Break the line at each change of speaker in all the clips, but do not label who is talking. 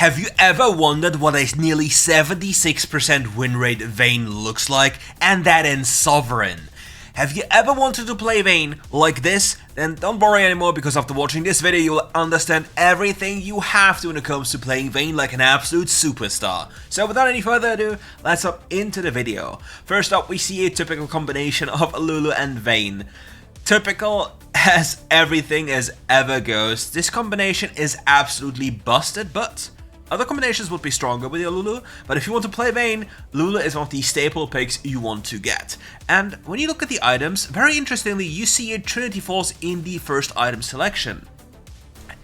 Have you ever wondered what a nearly 76% win rate VAYNE looks like, and that in Sovereign? Have you ever wanted to play VAYNE like this? Then don't worry anymore, because after watching this video you'll understand everything you have to when it comes to playing VAYNE like an absolute superstar. So without any further ado, let's hop into the video. First up, we see a typical combination of Lulu and VAYNE. Typical as everything as ever goes, this combination is absolutely busted, but other combinations would be stronger with your Lulu, but if you want to play VAYNE, Lulu is one of the staple picks you want to get. And when you look at the items, very interestingly, you see a Trinity Force in the first item selection,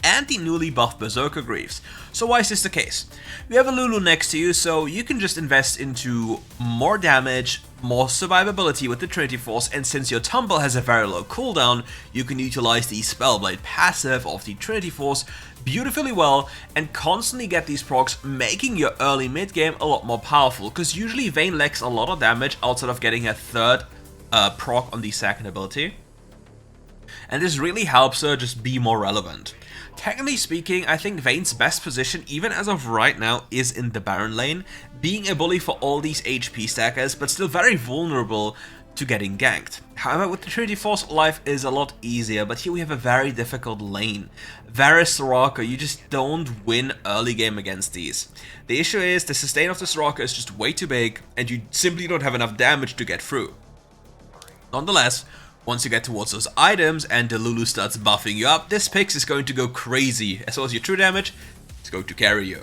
and the newly buffed Berserker Greaves. So why is this the case? We have a Lulu next to you, so you can just invest into more damage, more survivability with the Trinity Force, and since your Tumble has a very low cooldown, you can utilize the Spellblade passive of the Trinity Force beautifully well and constantly get these procs, making your early mid game a lot more powerful, because usually VAYNE lacks a lot of damage outside of getting a third proc on the second ability, and this really helps her just be more relevant. Technically speaking, I think VAYNE's best position, even as of right now, is in the Baron lane, being a bully for all these HP stackers, but still very vulnerable to getting ganked. However, with the Trinity Force, life is a lot easier, but here we have a very difficult lane. Varus, Soraka, you just don't win early game against these. The issue is the sustain of the Soraka is just way too big, and you simply don't have enough damage to get through. Nonetheless, once you get towards those items and the Lulu starts buffing you up, this pick is going to go crazy. As well as your true damage, it's going to carry you.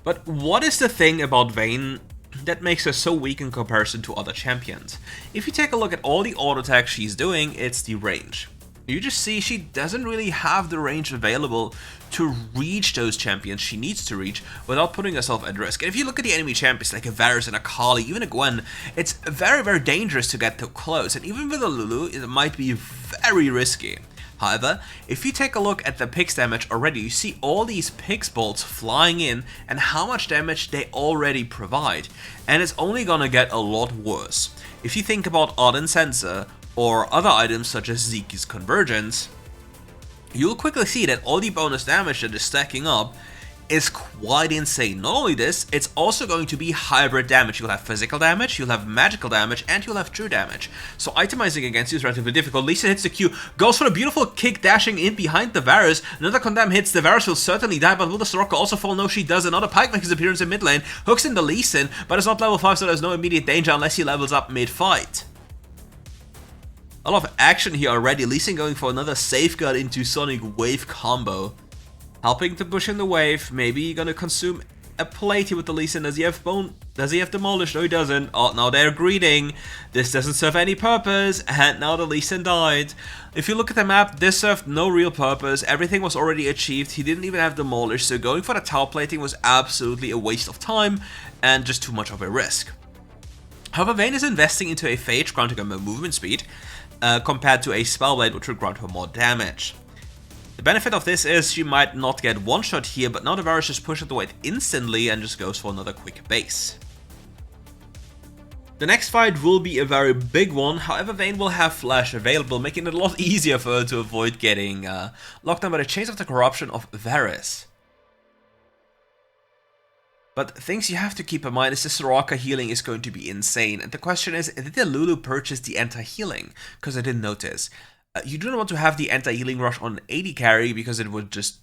But what is the thing about VAYNE that makes her so weak in comparison to other champions? If you take a look at all the auto attacks she's doing, it's the range. You just see she doesn't really have the range available to reach those champions she needs to reach without putting herself at risk. And if you look at the enemy champions like a Varus and a Kali, even a Gwen, it's very, very dangerous to get too close. And even with a Lulu, it might be very risky. However, if you take a look at the Pix damage already, you see all these Pix bolts flying in and how much damage they already provide. And it's only gonna get a lot worse. If you think about Ardent Sensor or other items such as Zeke's Convergence, you'll quickly see that all the bonus damage that is stacking up is quite insane. Not only this, it's also going to be hybrid damage. You'll have physical damage, you'll have magical damage, and you'll have true damage. So itemizing against you is relatively difficult. Lisa hits the Q, goes for a beautiful kick, dashing in behind the Varus. Another condemn hits, the Varus will certainly die, but will the Soraka also fall? No, she does. Another Pike makes his appearance in mid lane, hooks in the Lee Sin, but it's not level 5, so there's no immediate danger unless he levels up mid-fight. A lot of action here already. Lee Sin going for another Safeguard into Sonic Wave combo, helping to push in the wave. Maybe gonna consume a plate here with the Lee Sin. Does he have bone? Does he have Demolish? No, he doesn't. Oh, now they're greeting. This doesn't serve any purpose, and now the Lee Sin died. If you look at the map, this served no real purpose. Everything was already achieved. He didn't even have Demolish, so going for the tower plating was absolutely a waste of time and just too much of a risk. However, VAYNE is investing into a Phage, granting her more movement speed, compared to a Spellblade, which would grant her more damage. The benefit of this is she might not get one shot here, but now the Varus just pushes the wave instantly and just goes for another quick base. The next fight will be a very big one. However, VAYNE will have Flash available, making it a lot easier for her to avoid getting locked down by the Chains of the Corruption of Varus. But things you have to keep in mind is the Soraka healing is going to be insane. And the question is, did the Lulu purchase the anti-healing? Because I didn't notice. You do not want to have the anti-healing rush on an AD carry, because it would just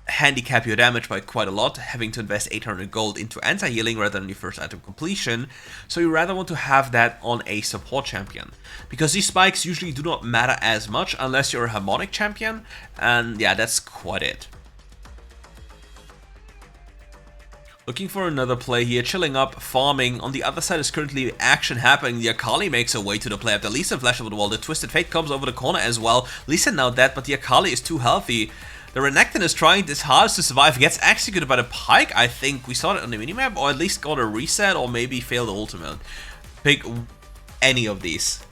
handicap your damage by quite a lot, having to invest 800 gold into anti-healing rather than your first item completion. So you rather want to have that on a support champion, because these spikes usually do not matter as much unless you're a harmonic champion, and yeah, that's quite it. Looking for another play here, chilling up, farming. On the other side is currently action happening. The Akali makes her way to the play up. The Lee Sin flash over the wall. The Twisted Fate comes over the corner as well. Lee Sin now dead, but the Akali is too healthy. The Renekton is trying his hardest to survive. Gets executed by the Pike, I think. We saw it on the minimap, or at least got a reset, or maybe failed the ultimate. Pick any of these.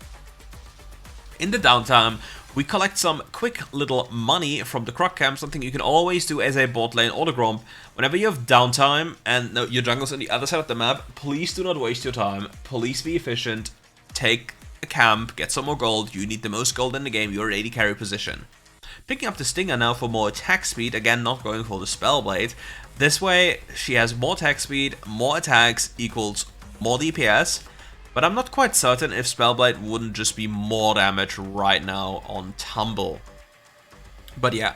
In the downtime, we collect some quick little money from the Croc Camp, something you can always do as a bot lane or the Gromp. Whenever you have downtime and your jungle's on the other side of the map, please do not waste your time. Please be efficient. Take a camp, get some more gold. You need the most gold in the game. You're in AD carry position. Picking up the Stinger now for more attack speed, again not going for the Spellblade. This way she has more attack speed, more attacks equals more DPS, but I'm not quite certain if Spellblade wouldn't just be more damage right now on Tumble. But yeah,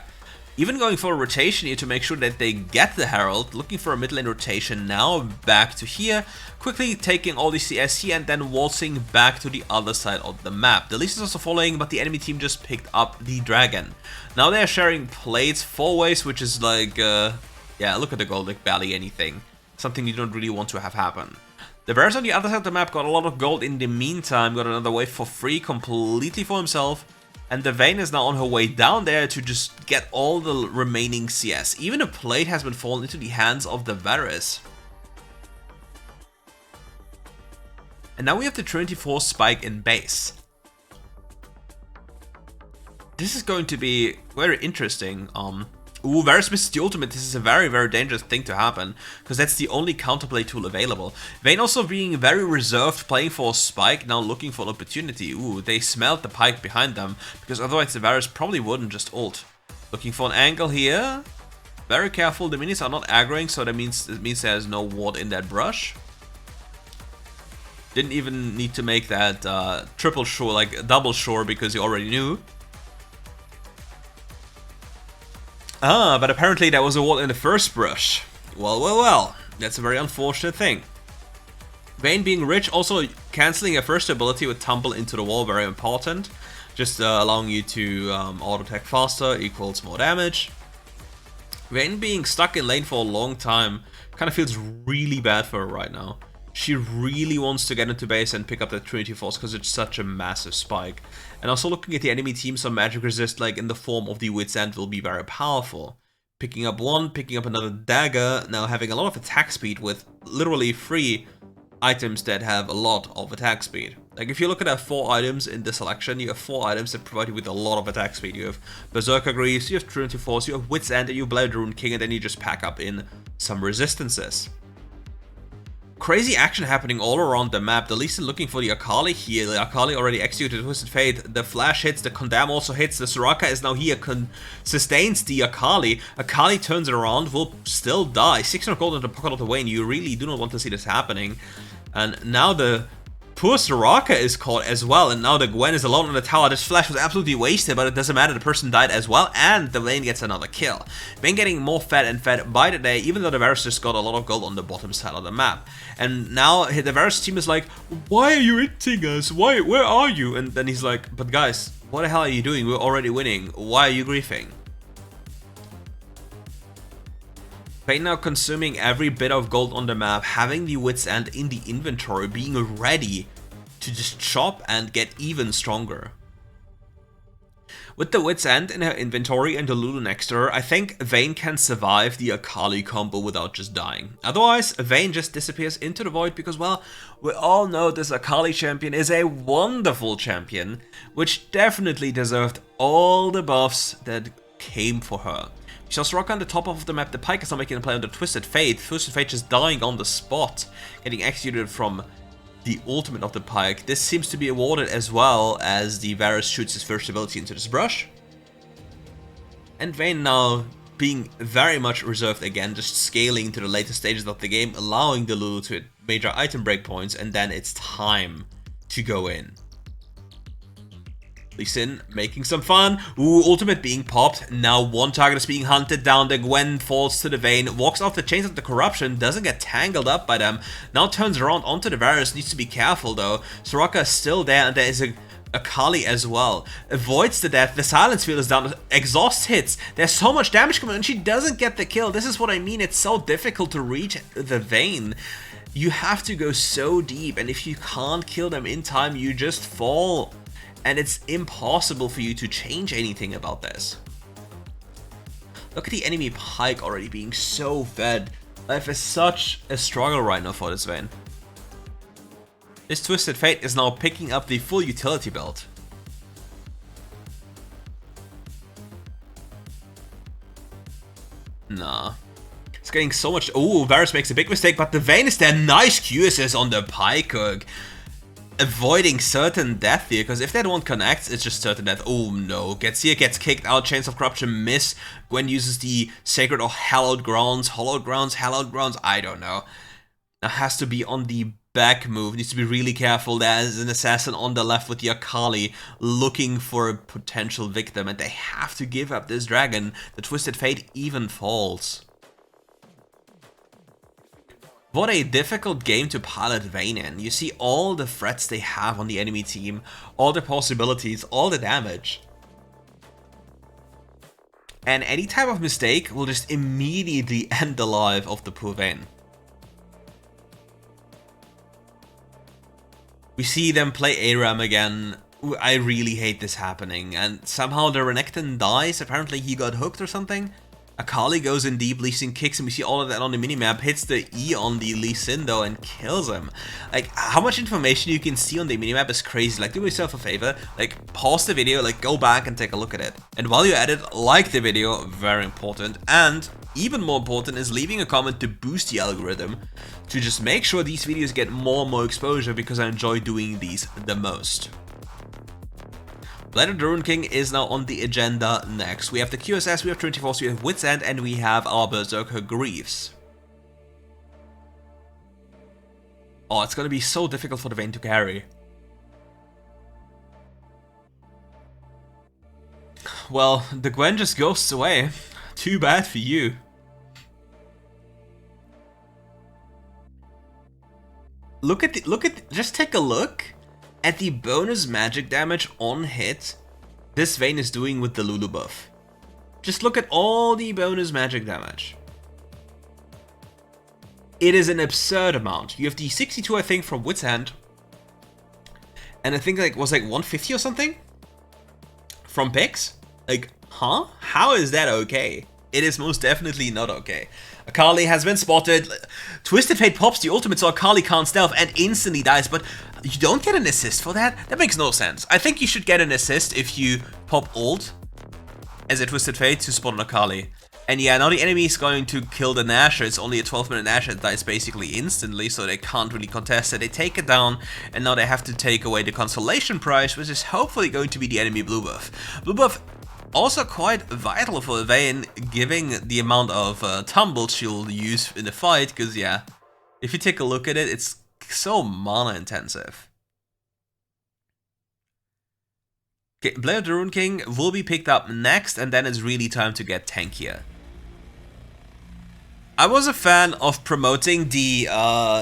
even going for a rotation here to make sure that they get the Herald, looking for a mid lane rotation now, back to here, quickly taking all the CS here and then waltzing back to the other side of the map. The Lis is also following, but the enemy team just picked up the Dragon. Now they are sharing plates 4 ways, which is like, yeah, look at the gold, like barely anything. Something you don't really want to have happen. The Varus on the other side of the map got a lot of gold in the meantime, got another wave for free, completely for himself. And the VAYNE is now on her way down there to just get all the remaining CS. Even a plate has been fallen into the hands of the Varus. And now we have the 24 spike in base. This is going to be very interesting. Ooh, Varus misses the ultimate. This is a very, very dangerous thing to happen, because that's the only counterplay tool available. VAYNE also being very reserved, playing for a spike, now looking for an opportunity. Ooh, they smelled the pike behind them, because otherwise the Varus probably wouldn't just ult. Looking for an angle here. Very careful, the minis are not aggroing, so that means there's no ward in that brush. Didn't even need to make that triple sure, like double sure, because you already knew. Ah, but apparently that was a wall in the first brush. Well, well, well. That's a very unfortunate thing. VAYNE being rich, also cancelling a first ability with Tumble into the wall, very important. Just allowing you to auto-attack faster equals more damage. VAYNE being stuck in lane for a long time kind of feels really bad for her right now. She really wants to get into base and pick up that Trinity Force because it's such a massive spike. And also looking at the enemy team, some magic resist like in the form of the Wit's End will be very powerful. Picking up one, picking up another dagger, now having a lot of attack speed with literally 3 items that have a lot of attack speed. Like if you look at our 4 items in the selection, you have 4 items that provide you with a lot of attack speed. You have Berserker Greaves, you have Trinity Force, you have Wit's End, and you have Blood Rune King, and then you just pack up in some resistances. Crazy action happening all around the map. The Lee Sin looking for the Akali here. The Akali already executed Twisted Fate. The Flash hits, the Condemn also hits. The Soraka is now here, sustains the Akali. Akali turns around, will still die. 600 gold in the pocket of the Wayne. You really do not want to see this happening. And now the poor Soraka is caught as well, and now the Gwen is alone in the tower. This flash was absolutely wasted, but it doesn't matter, the person died as well, and the Vayne gets another kill. Vayne getting more fed and fed by the day, even though the Varus just got a lot of gold on the bottom side of the map. And now the Varus team is like, why are you hitting us? Where are you? And then he's like, but guys, what the hell are you doing? We're already winning. Why are you griefing? Vayne now consuming every bit of gold on the map, having the Wit's End in the inventory, being ready to just chop and get even stronger. With the Wit's End in her inventory and the Lulu next to her, I think Vayne can survive the Akali combo without just dying. Otherwise, Vayne just disappears into the void because, well, we all know this Akali champion is a wonderful champion, which definitely deserved all the buffs that came for her. She has Rock on the top of the map. The Pike is not making a play on the Twisted Fate. Twisted Fate just dying on the spot, getting executed from the ultimate of the Pike. This seems to be awarded as well as the Varus shoots his first ability into this brush. And Vayne now being very much reserved again, just scaling to the later stages of the game, allowing the Lulu to hit major item breakpoints, and then it's time to go in. Lee Sin making some fun. Ooh, ultimate being popped. Now one target is being hunted down. The Gwen falls to the Vayne, walks off the chains of the corruption, doesn't get tangled up by them. Now turns around onto the Varus, needs to be careful though. Soraka is still there, and there is a Akali as well. Avoids the death, the silence field is down, exhaust hits. There's so much damage coming, and she doesn't get the kill. This is what I mean, it's so difficult to reach the Vayne. You have to go so deep, and if you can't kill them in time, you just fall. And it's impossible for you to change anything about this. Look at the enemy Pike already being so fed. Life is such a struggle right now for this Vayne. This Twisted Fate is now picking up the full utility belt. Nah. It's getting so much. Oh, Varus makes a big mistake, but the Vayne is there. Nice QSS on the Pike. avoiding certain death here, because if that one connects, it's just certain death. Oh no, gets here, gets kicked out, Chains of Corruption miss. Gwen uses the Sacred or Hallowed Grounds, I don't know. Now has to be on the back move, needs to be really careful. There's an assassin on the left with the Akali looking for a potential victim, and they have to give up this dragon. The Twisted Fate even falls. What a difficult game to pilot VAYNE in. You see all the threats they have on the enemy team, all the possibilities, all the damage. And any type of mistake will just immediately end the life of the poor VAYNE. We see them play ARAM again. I really hate this happening. And somehow the Renekton dies. Apparently he got hooked or something. Akali goes in deep, Lee Sin kicks him, we see all of that on the minimap, hits the E on the Lee Sin though and kills him. Like, how much information you can see on the minimap is crazy. Like, do yourself a favor, like, pause the video, like, go back and take a look at it. And while you're at it, like the video, very important. And even more important is leaving a comment to boost the algorithm, to just make sure these videos get more and more exposure, because I enjoy doing these the most. Blade of the Ruined King is now on the agenda next. We have the QSS, we have Trinity Force, we have Wit's End, and we have our Berserker Greaves. Oh, it's gonna be so difficult for the VAYNE to carry. Well, the Gwen just ghosts away. Too bad for you. Just take a look at the bonus magic damage on hit this VAYNE is doing with the Lulu buff. Just look at all the bonus magic damage. It is an absurd amount. You have the 62, I think, from Wit's End, and I think like was like 150 or something from Pix. Like, huh? How is that okay? It is most definitely not okay. Akali has been spotted. Twisted Fate pops the ultimate so Akali can't stealth and instantly dies, but you don't get an assist for that? That makes no sense. I think you should get an assist if you pop ult as a Twisted Fate to spot an Akali. And yeah, now the enemy is going to kill the Nasher. It's only a 12-minute Nasher that dies basically instantly, so they can't really contest it. They take it down, and now they have to take away the consolation prize, which is hopefully going to be the enemy blue buff. Blue buff also quite vital for VAYNE, giving the amount of tumble she'll use in the fight, because yeah, if you take a look at it, it's so mana intensive. Okay, Blade of the Ruined King will be picked up next, and then it's really time to get tankier. I was a fan of promoting the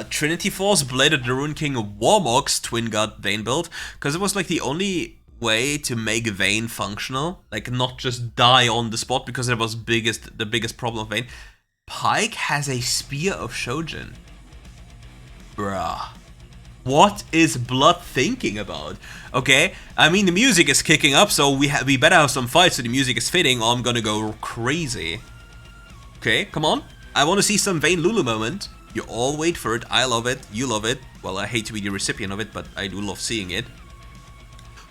Trinity Force Blade of the Ruined King Warmox Twin God VAYNE build, because it was like the only way to make VAYNE functional, like not just die on the spot, because it was the biggest problem of VAYNE. Pyke has a Spear of Shojin. Bruh. What is Blood thinking about? Okay, I mean the music is kicking up, so we better have some fights so the music is fitting, or I'm gonna go crazy. Okay, come on. I want to see some VAYNE Lulu moment. You all wait for it. I love it. You love it. Well, I hate to be the recipient of it, but I do love seeing it.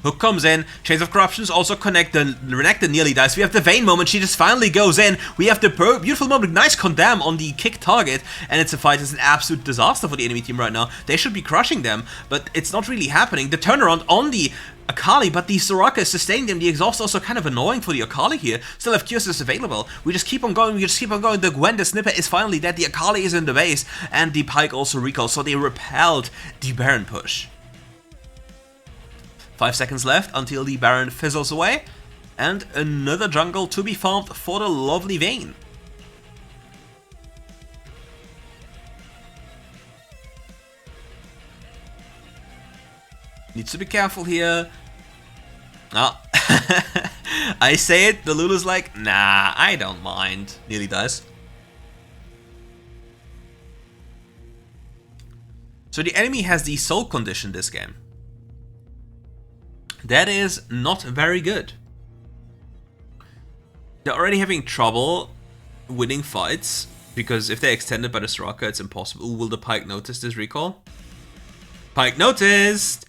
Hook comes in, Chains of Corruptions also connect, the Renekton nearly dies. We have the VAYNE moment, she just finally goes in. We have the beautiful moment, nice condemn on the kick target, and it's a fight. It's an absolute disaster for the enemy team right now. They should be crushing them, but it's not really happening. The turnaround on the Akali, but the Soraka is sustaining them. The exhaust also kind of annoying for the Akali here. Still have QSS available. We just keep on going, The Gwen, the Snipper is finally dead, the Akali is in the base, and the Pyke also recalls, so they repelled the Baron push. 5 seconds left until the Baron fizzles away, and another jungle to be farmed for the lovely VAYNE. Needs to be careful here. Ah, I say it, the Lulu's like, nah, I don't mind. Nearly does. So the enemy has the soul condition this game. That is not very good. They're already having trouble winning fights, because if they're extended by the Soraka, it's impossible. Will the Pyke notice this recall? Pyke noticed!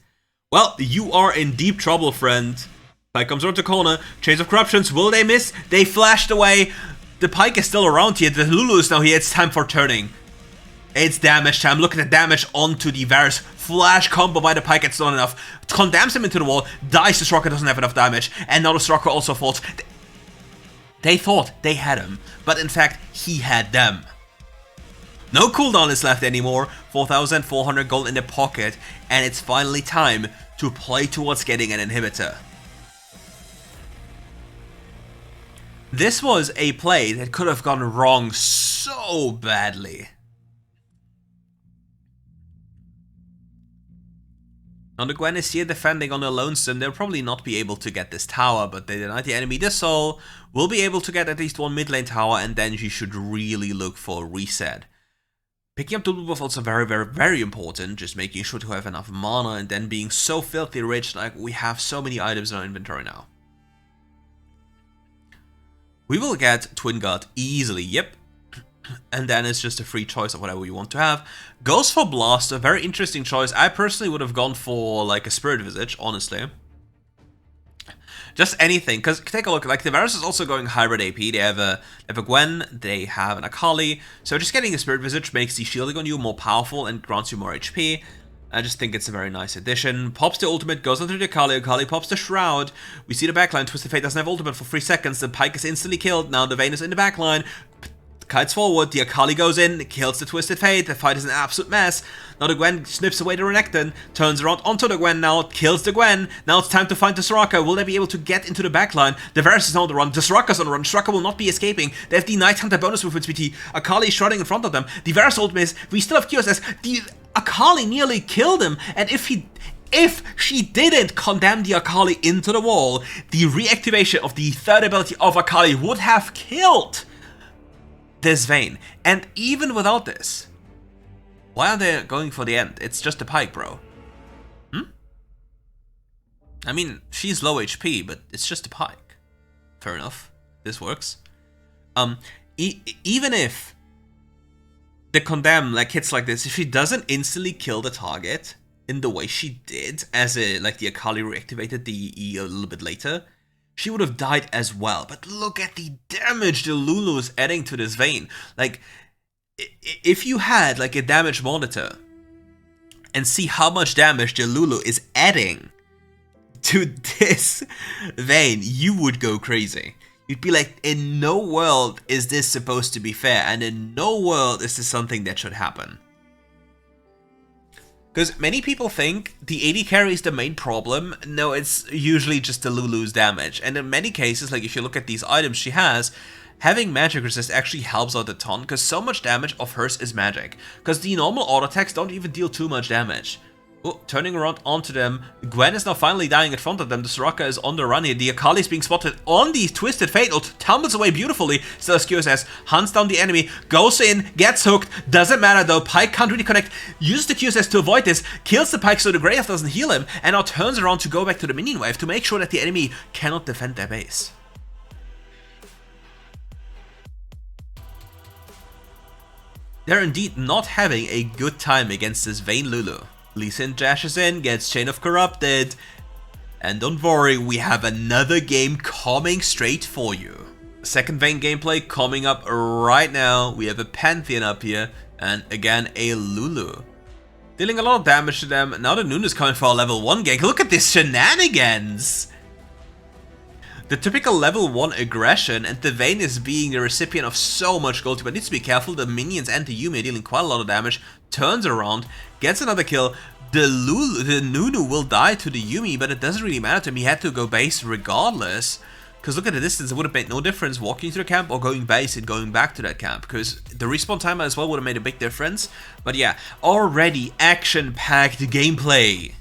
Well, you are in deep trouble, friend. Pyke comes around the corner. Chains of Corruptions, will they miss? They flashed away. The Pyke is still around here. The Lulu is now here. It's time for turning. It's damage time. Look at the damage onto the Varus. flash combo by the Pike, it's not enough. Condemns him into the wall, dies, the Soraka doesn't have enough damage, and now the Soraka also falls. They thought they had him, but in fact, he had them. No cooldown is left anymore, 4,400 gold in the pocket, and it's finally time to play towards getting an inhibitor. This was a play that could have gone wrong so badly. Now the Gwen is here defending on a Lonesome. They'll probably not be able to get this tower, but they deny the enemy this soul. Will be able to get at least one mid lane tower, and then she should really look for a reset. Picking up the blue buff also very important, just making sure to have enough mana, and then being so filthy rich, like we have so many items in our inventory now. We will get Twin Guard easily, yep. And then it's just a free choice of whatever you want to have. Goes for Blast, a very interesting choice. I personally would have gone for like a Spirit Visage, honestly. Just anything, because take a look, like the Varus is also going hybrid AP. They have a Gwen, they have an Akali, so just getting a Spirit Visage makes the shielding on you more powerful and grants you more HP. I just think it's a very nice addition. Pops the ultimate, goes onto the Akali, Akali pops the Shroud. We see the backline, Twisted Fate doesn't have ultimate for 3 seconds, the Pike is instantly killed, now the Vayne is in the backline. Kites forward, the Akali goes in, kills the Twisted Fate, the fight is an absolute mess. Now the Gwen snips away the Renekton, turns around onto the Gwen now, kills the Gwen. Now it's time to find the Soraka. Will they be able to get into the backline? The Varus is on the run, the Soraka's on the run, Soraka will not be escaping. They have the Night Hunter bonus movements with the Akali shrouding in front of them. The Varus ultimate is, we still have QSS, the Akali nearly killed him, and if she didn't condemn the Akali into the wall, the reactivation of the third ability of Akali would have killed this Vayne. And even without this, why are they going for the end? It's just a Pike, bro. I mean, she's low HP, but it's just a Pike. Fair enough. This works. Even if the condemn like hits like this, if she doesn't instantly kill the target in the way she did, as like the Akali reactivated the E a little bit later, she would have died as well. But look at the damage the Lulu is adding to this Vayne. Like, if you had like a damage monitor and see how much damage the Lulu is adding to this Vayne, you would go crazy. You'd be like, in no world is this supposed to be fair, and in no world is this something that should happen. Because many people think the AD carry is the main problem. No, it's usually just the Lulu's damage. And in many cases, like if you look at these items she has, having magic resist actually helps out a ton, because so much damage of hers is magic. Because the normal auto attacks don't even deal too much damage. Oh, turning around onto them. Gwen is now finally dying in front of them. The Soraka is on the run here. The Akali is being spotted on the Twisted Fate. Tumbles away beautifully. Still has QSS. Hunts down the enemy. Goes in. Gets hooked. Doesn't matter though. Pike can't really connect. Uses the QSS to avoid this. Kills the Pike so the Grey Elf doesn't heal him. And now turns around to go back to the minion wave to make sure that the enemy cannot defend their base. They're indeed not having a good time against this Vayne Lulu. Lee Sin dashes in, gets Chain of Corrupted, and don't worry, we have another game coming straight for you. Second Vayne gameplay coming up right now. We have a Pantheon up here, and again a Lulu. Dealing a lot of damage to them. Now the Noon is coming for a level 1 gank. Look at this shenanigans! The typical level 1 aggression, and the Vayne is being the recipient of so much gold, but needs to be careful. The minions and the Yuumi are dealing quite a lot of damage. Turns around, gets another kill. The Nunu will die to the Yuumi, but it doesn't really matter to him. He had to go base regardless. Because look at the distance, it would have made no difference walking to the camp or going base and going back to that camp. Because the respawn time as well would have made a big difference. But yeah, already action-packed gameplay.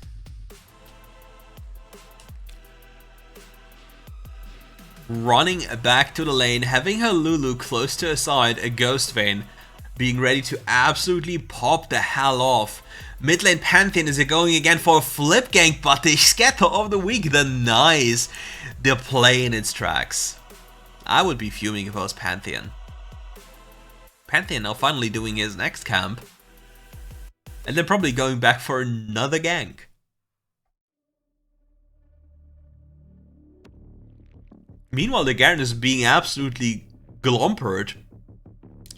Running back to the lane, having her Lulu close to her side, a Ghost Vayne, being ready to absolutely pop the hell off. Mid lane Pantheon is going again for a flip gank, but the scatter of the week, the nice. They're playing its tracks. I would be fuming if I was Pantheon. Pantheon now finally doing his next camp. And then probably going back for another gank. Meanwhile, the Garen is being absolutely glompered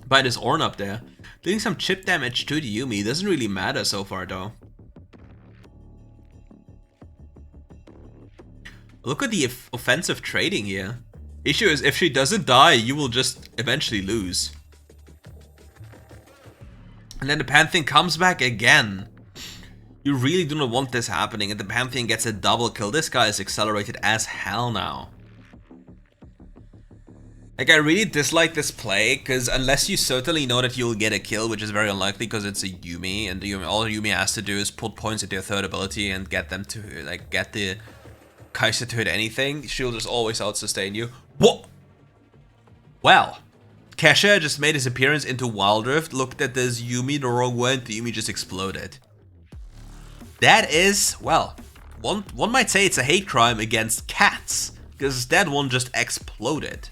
by this Ornn up there. Doing some chip damage to the Yuumi. Doesn't really matter so far though. Look at the offensive trading here. Issue is, if she doesn't die, you will just eventually lose. And then the Pantheon comes back again. You really do not want this happening, and the Pantheon gets a double kill. This guy is accelerated as hell now. Like, I really dislike this play, because unless you certainly know that you'll get a kill, which is very unlikely because it's a Yuumi, and all Yuumi has to do is put points into your third ability and get them to, like, get the Kai'Sa to hit anything, she'll just always out-sustain you. What? Well, Kesha just made his appearance into WildRift, looked at this Yuumi the wrong way, and the Yuumi just exploded. That is, well, one might say it's a hate crime against cats, because that one just exploded.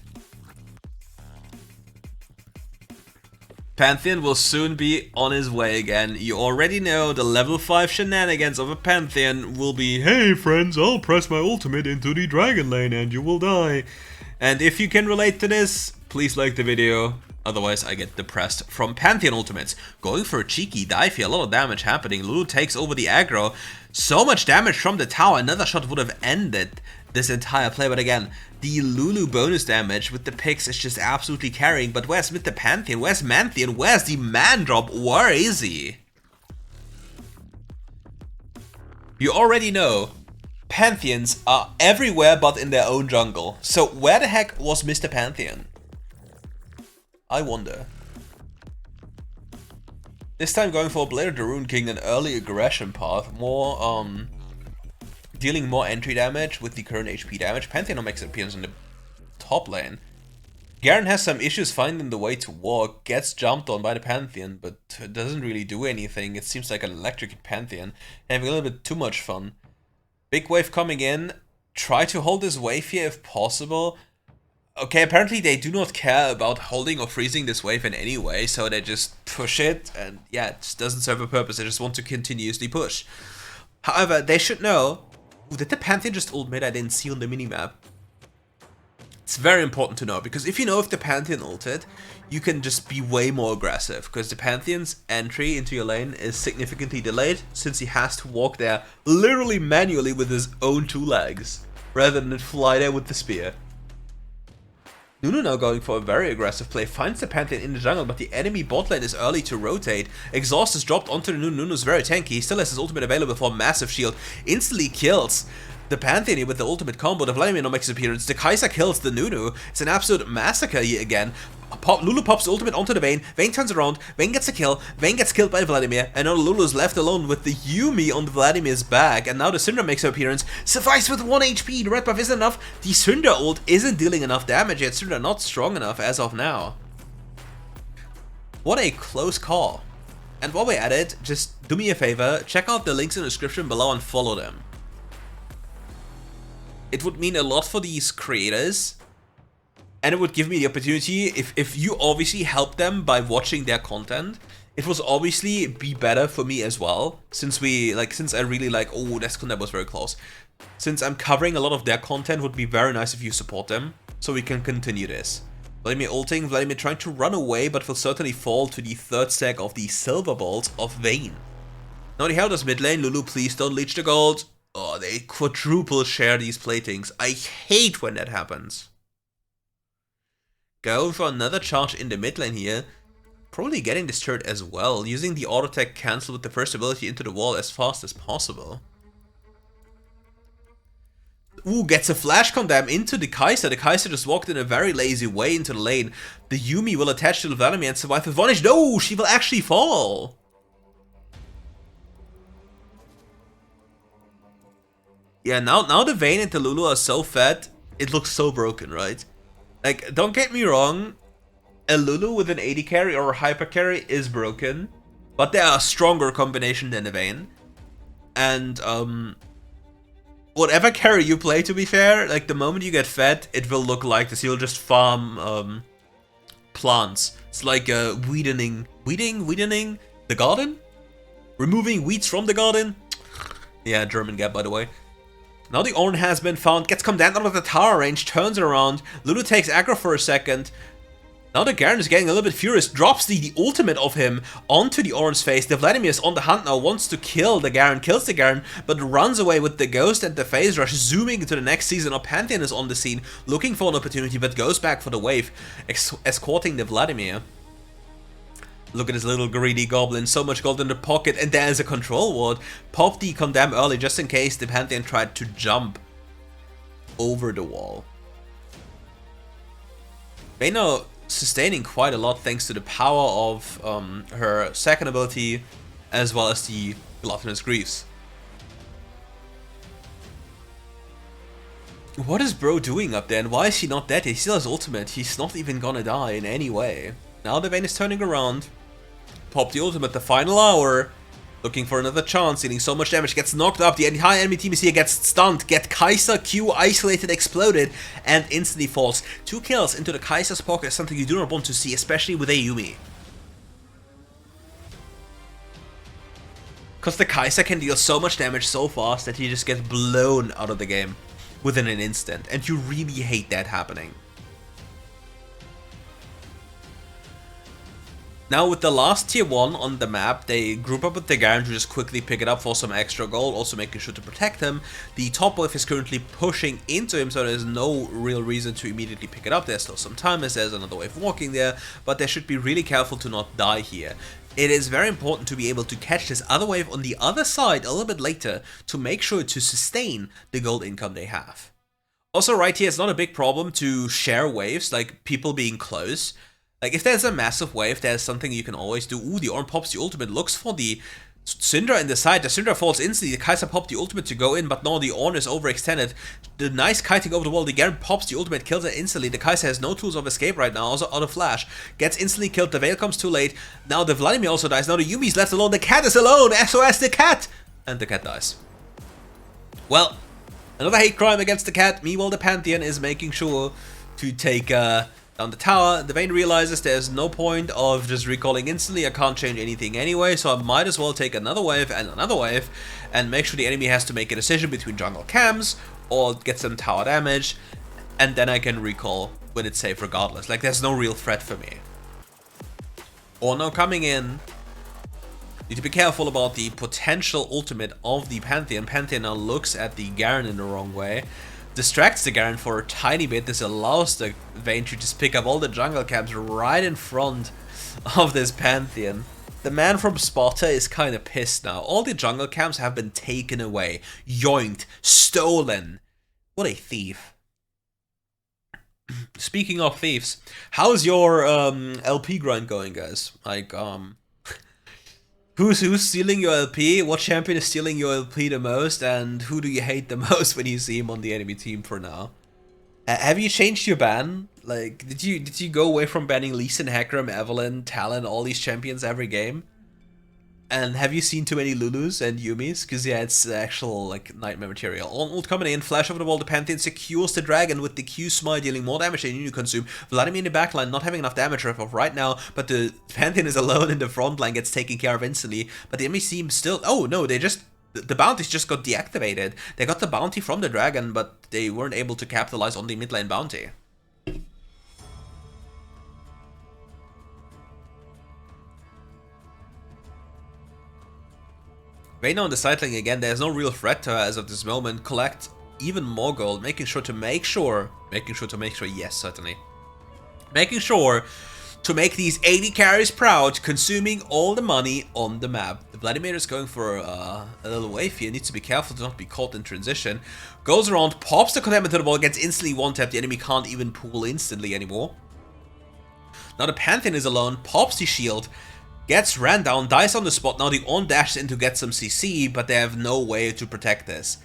Pantheon will soon be on his way again. You already know the level 5 shenanigans of a Pantheon will be, hey friends, I'll press my ultimate into the dragon lane and you will die. And if you can relate to this, please like the video. Otherwise I get depressed from Pantheon ultimates. Going for a cheeky dive here, a lot of damage happening. Lulu takes over the aggro. So much damage from the tower, another shot would have ended this entire play, but again, the Lulu bonus damage with the picks is just absolutely carrying. But where's with the Pantheon? Where's Mantheon? Where's the man drop? Where is he? You already know, Pantheons are everywhere but in their own jungle. So where the heck was Mr. Pantheon? I wonder. This time going for Blade of the Rune King, an early aggression path, more dealing more entry damage with the current HP damage. Pantheon makes an appearance in the top lane. Garen has some issues finding the way to walk, gets jumped on by the Pantheon, but doesn't really do anything. It seems like an electric Pantheon, having a little bit too much fun. Big wave coming in, try to hold this wave here if possible. Okay, apparently they do not care about holding or freezing this wave in any way, so they just push it, and yeah, it just doesn't serve a purpose. They just want to continuously push. However, they should know. Ooh, did the Pantheon just ult mid? I didn't see on the minimap. It's very important to know, because if you know if the Pantheon ulted, you can just be way more aggressive, because the Pantheon's entry into your lane is significantly delayed, since he has to walk there literally manually with his own 2 legs, rather than fly there with the spear. Nunu now going for a very aggressive play, finds the Pantheon in the jungle, but the enemy bot lane is early to rotate. Exhaust is dropped onto the Nunu. Nunu's very tanky, he still has his ultimate available for a massive shield. Instantly kills the Pantheon here with the ultimate combo. The Vladimir now makes his appearance. The Kai'Sa kills the Nunu. It's an absolute massacre here again. Lulu pops the ultimate onto the Vayne. Vayne turns around. Vayne gets a kill. Vayne gets killed by Vladimir. And now Lulu is left alone with the Yuumi on Vladimir's back. And now the Syndra makes her appearance. Suffice with 1 HP. The red buff isn't enough. The Syndra ult isn't dealing enough damage yet. Syndra not strong enough as of now. What a close call. And while we're at it, just do me a favor. Check out the links in the description below and follow them. It would mean a lot for these creators. And it would give me the opportunity, if you obviously help them by watching their content, it would obviously be better for me as well, since I really like, oh, this content was very close. Since I'm covering a lot of their content, it would be very nice if you support them, so we can continue this. Vladimir ulting, Vladimir trying to run away, but will certainly fall to the 3rd stack of the silver bolts of VAYNE. Now the Herald's mid lane, Lulu, please don't leech the gold. Oh, they quadruple share these platings. I hate when that happens. Going for another charge in the mid lane here. Probably getting this turret as well, using the auto attack cancel with the first ability into the wall as fast as possible. Ooh, gets a flash condemn into the Kai'Sa. The Kai'Sa just walked in a very lazy way into the lane. The Yuumi will attach to the Vladimir and survive with Vanish. No, she will actually fall. Yeah, now the Vayne and the Lulu are so fat, it looks so broken, right? Like, don't get me wrong, a Lulu with an 80 carry or a hyper carry is broken, but they are a stronger combination than a Vayne. And, whatever carry you play, to be fair, like, the moment you get fed, it will look like this. You'll just farm, plants. It's like, weeding the garden? Removing weeds from the garden? Yeah, German gap, by the way. Now the Ornn has been found, gets come down out of the tower range, turns around. Lulu takes aggro for a second. Now the Garen is getting a little bit furious, drops the ultimate of him onto the orange face. The Vladimir is on the hunt now, wants to kill the Garen, kills the Garen, but runs away with the Ghost and the Phase Rush, zooming into the next season. Now Pantheon is on the scene, looking for an opportunity, but goes back for the wave, escorting the Vladimir. Look at this little greedy goblin, so much gold in the pocket, and there's a control ward. Pop the Condemn early, just in case the Pantheon tried to jump over the wall. VAYNE sustaining quite a lot thanks to the power of her second ability, as well as the Gluttonous Griefs. What is bro doing up there, and why is he not dead? He still has ultimate, he's not even gonna die in any way. Now the VAYNE is turning around, pop the ultimate, the final hour, looking for another chance, dealing so much damage, gets knocked up, the entire enemy team is here, gets stunned, get Kai'Sa, Q, isolated, exploded, and instantly falls. 2 kills into the Kai'Sa's pocket is something you do not want to see, especially with a Yuumi. Because the Kai'Sa can deal so much damage so fast that you just get blown out of the game within an instant, and you really hate that happening. Now with the last tier 1 on the map, they group up with the Garen to just quickly pick it up for some extra gold, also making sure to protect him. The top wave is currently pushing into him, so there's no real reason to immediately pick it up. There's still some time as there's another wave walking there, but they should be really careful to not die here. It is very important to be able to catch this other wave on the other side a little bit later to make sure to sustain the gold income they have. Also right here, it's not a big problem to share waves, like people being close. Like, if there's a massive wave, there's something you can always do. Ooh, the Ornn pops the ultimate, looks for the Syndra in the side. The Syndra falls instantly. The Kai'Sa popped the ultimate to go in, but no, the Ornn is overextended. The nice kiting over the wall. The Garen pops the ultimate, kills it instantly. The Kai'Sa has no tools of escape right now, also out of flash. Gets instantly killed. The Veil comes too late. Now the Vladimir also dies. Now the Yuumi's left alone. The cat is alone. SOS the cat! And the cat dies. Well, another hate crime against the cat. Meanwhile, the Pantheon is making sure to take down the tower. The VAYNE realizes there's no point of just recalling instantly. I can't change anything anyway, so I might as well take another wave and make sure the enemy has to make a decision between jungle camps or get some tower damage, and then I can recall when it's safe regardless. Like, there's no real threat for me. Or now coming in. Need to be careful about the potential ultimate of the Pantheon. Pantheon now looks at the Garen in the wrong way. Distracts the Garen for a tiny bit. This allows the VAYNE to just pick up all the jungle camps right in front of this Pantheon. The man from Sparta is kind of pissed now. All the jungle camps have been taken away, yoinked, stolen. What a thief. Speaking of thieves, how's your LP grind going, guys? Like, Who's stealing your LP? What champion is stealing your LP the most? And who do you hate the most when you see him on the enemy team for now? Have you changed your ban? Like, did you go away from banning Lee Sin, Hecarim, Evelynn, Talon, all these champions every game? And have you seen too many Lulus and Yumis? Because yeah, it's actual like nightmare material. On ult coming in, flash over the wall, the Pantheon secures the dragon with the Q smite, dealing more damage than you need to consume. Vladimir in the backline not having enough damage of right now, but the Pantheon is alone in the front line, gets taken care of instantly. But the enemy team still, oh no, they just, the bounties just got deactivated. They got the bounty from the dragon, but they weren't able to capitalize on the mid lane bounty. VAYNE on the side lane again, there's no real threat to her as of this moment. Collect even more gold, making sure to make sure, yes, certainly. Making sure to make these 80 carries proud, consuming all the money on the map. The Vladimir is going for a little wave here, needs to be careful to not be caught in transition. Goes around, pops the Condemn into the wall, gets instantly one-tapped, the enemy can't even pull instantly anymore. Now the Pantheon is alone, pops the shield, gets ran down, dies on the spot. Now the Ornn dashes in to get some CC, but they have no way to protect this.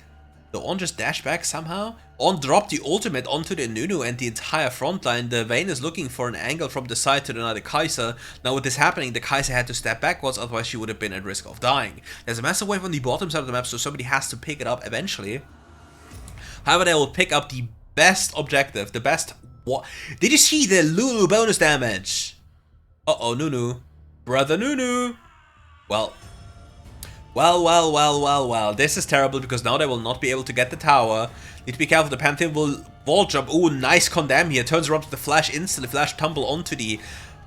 The Ornn just dashed back somehow. Ornn dropped the ultimate onto the Nunu and the entire front line. The VAYNE is looking for an angle from the side to deny the Kai'Sa. Now with this happening, the Kai'Sa had to step backwards, otherwise she would have been at risk of dying. There's a massive wave on the bottom side of the map, so somebody has to pick it up eventually. However, they will pick up the best objective, the best... What? Did you see the Lulu bonus damage? Uh-oh, Nunu. Brother Nunu! Well, Well. This is terrible because now they will not be able to get the tower. Need to be careful. The Pantheon will wall jump. Ooh, nice condemn here. Turns around to the Flash instantly. Flash tumble onto the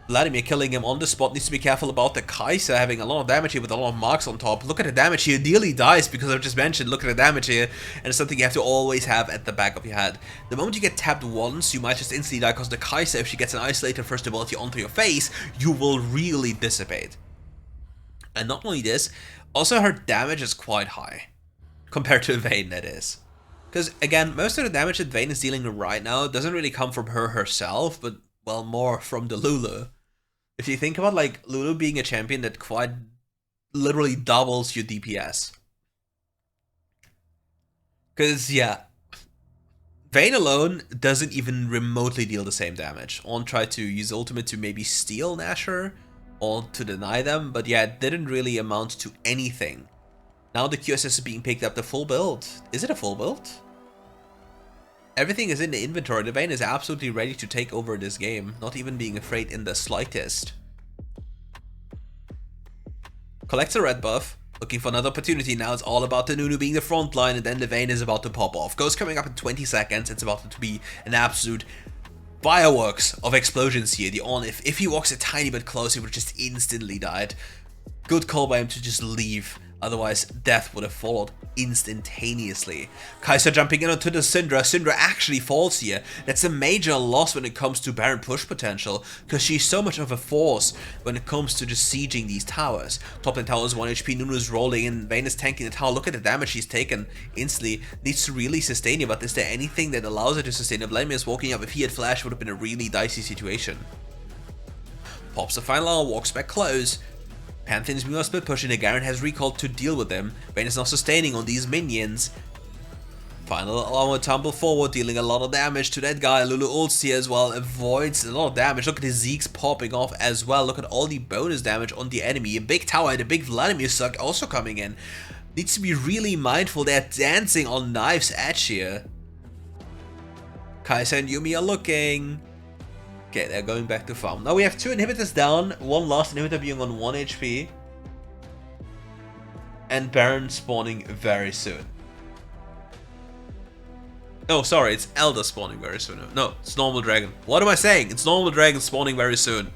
Vladimir, killing him on the spot. Needs to be careful about the Kaiser having a lot of damage here with a lot of marks on top. Look at the damage here. Nearly dies because I've just mentioned. Look at the damage here. And it's something you have to always have at the back of your head. The moment you get tapped once, you might just instantly die because the Kaiser, if she gets an isolated first ability onto your face, you will really dissipate. And not only this, also her damage is quite high. Compared to VAYNE, that is. Because, again, most of the damage that VAYNE is dealing right now doesn't really come from her herself, but, well, more from the Lulu. If you think about, like, Lulu being a champion that quite literally doubles your DPS. Because, yeah, VAYNE alone doesn't even remotely deal the same damage. On tried to use ultimate to maybe steal Nashor, or to deny them, but yeah, it didn't really amount to anything. Now the QSS is being picked up the full build. Is it a full build? Everything is in the inventory. The VAYNE is absolutely ready to take over this game, not even being afraid in the slightest. Collects a red buff, looking for another opportunity. Now it's all about the Nunu being the front line, and then the VAYNE is about to pop off. Ghost coming up in 20 seconds. It's about to be an absolute fireworks of explosions here. The On, if he walks a tiny bit closer, he would just instantly died. Good call by him to just leave. Otherwise, death would have followed instantaneously. Kaiser jumping in onto the Syndra. Syndra actually falls here. That's a major loss when it comes to Baron push potential, because she's so much of a force when it comes to just sieging these towers. Top lane tower is 1 HP, Nunu's rolling in, VAYNE is tanking the tower. Look at the damage she's taken instantly. Needs to really sustain it, but is there anything that allows her to sustain it? Vladimir is walking up. If he had flash, it would have been a really dicey situation. Pops the final hour, walks back close. Pantheon's meanwhile split pushing. The Garen has recalled to deal with them. VAYNE is now sustaining on these minions. Final armor tumble forward, dealing a lot of damage to that guy. Lulu ults here as well, avoids a lot of damage. Look at the Zeke's popping off as well. Look at all the bonus damage on the enemy. A big tower, the big Vladimir suck also coming in. Needs to be really mindful. They're dancing on knife's edge here. Kaiser and Yuumi are looking. Okay, they're going back to farm. Now we have 2 inhibitors down, one last inhibitor being on 1 HP. And Baron spawning very soon. Oh, sorry, it's Elder spawning very soon. No, it's normal dragon. What am I saying? It's normal dragon spawning very soon.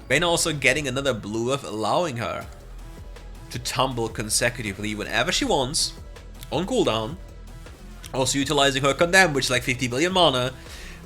VAYNE also getting another blue buff, allowing her to tumble consecutively whenever she wants, on cooldown. Also utilizing her condemn, which is like 50 billion mana.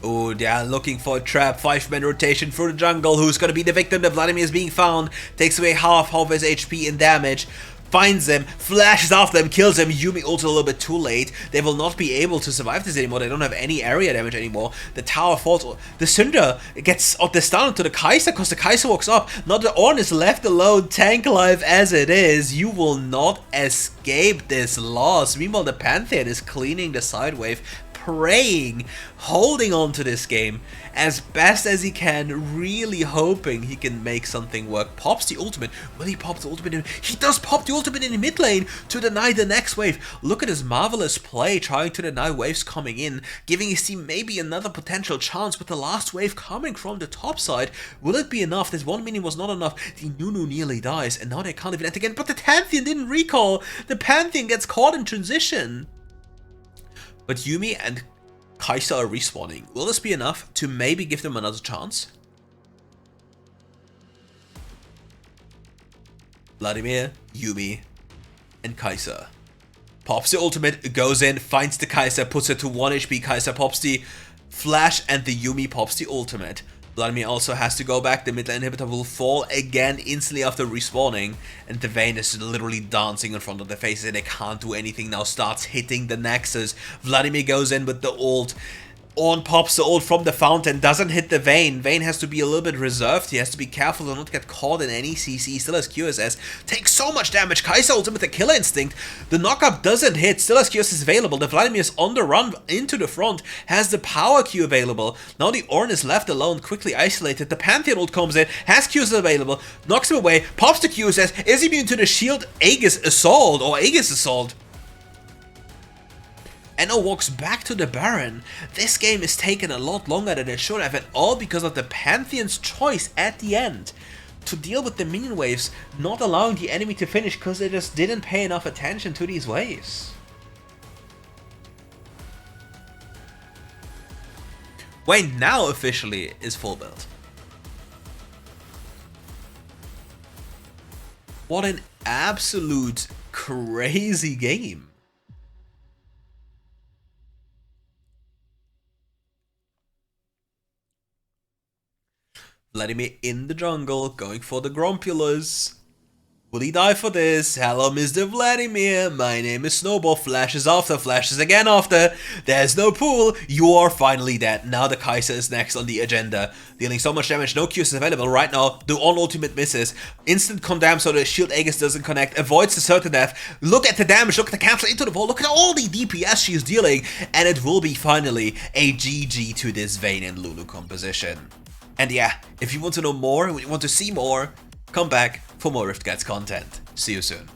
Oh, they're looking for a trap. 5-man rotation through the jungle. Who's gonna be the victim? The Vladimir is being found. Takes away half of his HP in damage. Finds him, flashes after him, kills him. Yuumi ulted a little bit too late. They will not be able to survive this anymore. They don't have any area damage anymore. The tower falls. The Syndra gets the stun to the Kaiser because the Kaiser walks up. Now the Ornn is left alone, tank life as it is. You will not escape this loss. Meanwhile, the Pantheon is cleaning the side wave, praying, holding on to this game as best as he can, really hoping he can make something work. Pops the ultimate. Will he pop the ultimate? He does pop the ultimate in the mid lane to deny the next wave. Look at his marvelous play, trying to deny waves coming in, giving his team maybe another potential chance with the last wave coming from the top side. Will it be enough? This 1 minion was not enough. The Nunu nearly dies, and now they can't even enter again. But the Pantheon didn't recall. The Pantheon gets caught in transition. But Yuumi and Kaiser are respawning. Will this be enough to maybe give them another chance? Vladimir, Yuumi, and Kaiser. Pops the ultimate, goes in, finds the Kaiser, puts it to 1 HP. Kaiser pops the flash, and the Yuumi pops the ultimate. Vladimir also has to go back. The mid lane inhibitor will fall again instantly after respawning. And the VAYNE is literally dancing in front of their faces. They can't do anything now. Starts hitting the Nexus. Vladimir goes in with the ult. Ornn pops the ult from the fountain, doesn't hit the VAYNE. VAYNE has to be a little bit reserved. He has to be careful to not get caught in any CC. Still has QSS. Takes so much damage. Kaiser ults him with the killer instinct. The knockup doesn't hit. Still has QSS available. The Vladimir is on the run into the front. Has the power Q available. Now the Ornn is left alone, quickly isolated. The Pantheon ult comes in. Has QSS available. Knocks him away. Pops the QSS. Is immune to the shield Aegis Assault or Aegis Assault. And now walks back to the Baron. This game is taking a lot longer than it should have, and all because of the Pantheon's choice at the end to deal with the minion waves, not allowing the enemy to finish because they just didn't pay enough attention to these waves. Vayne now officially is full build. What an absolute crazy game. Vladimir in the jungle, going for the Grumpulas. Will he die for this? Hello, Mr. Vladimir. My name is Snowball. Flashes after, flashes again after. There's no pool. You are finally dead. Now the Kaiser is next on the agenda. Dealing so much damage. No Qs is available right now. The on-ultimate misses. Instant condemn so the shield Aegis doesn't connect. Avoids the certain death. Look at the damage. Look at the cancel into the wall. Look at all the DPS she's dealing. And it will be finally a GG to this Vayne and Lulu composition. And yeah, if you want to know more, and you want to see more, come back for more RiftGuides content. See you soon.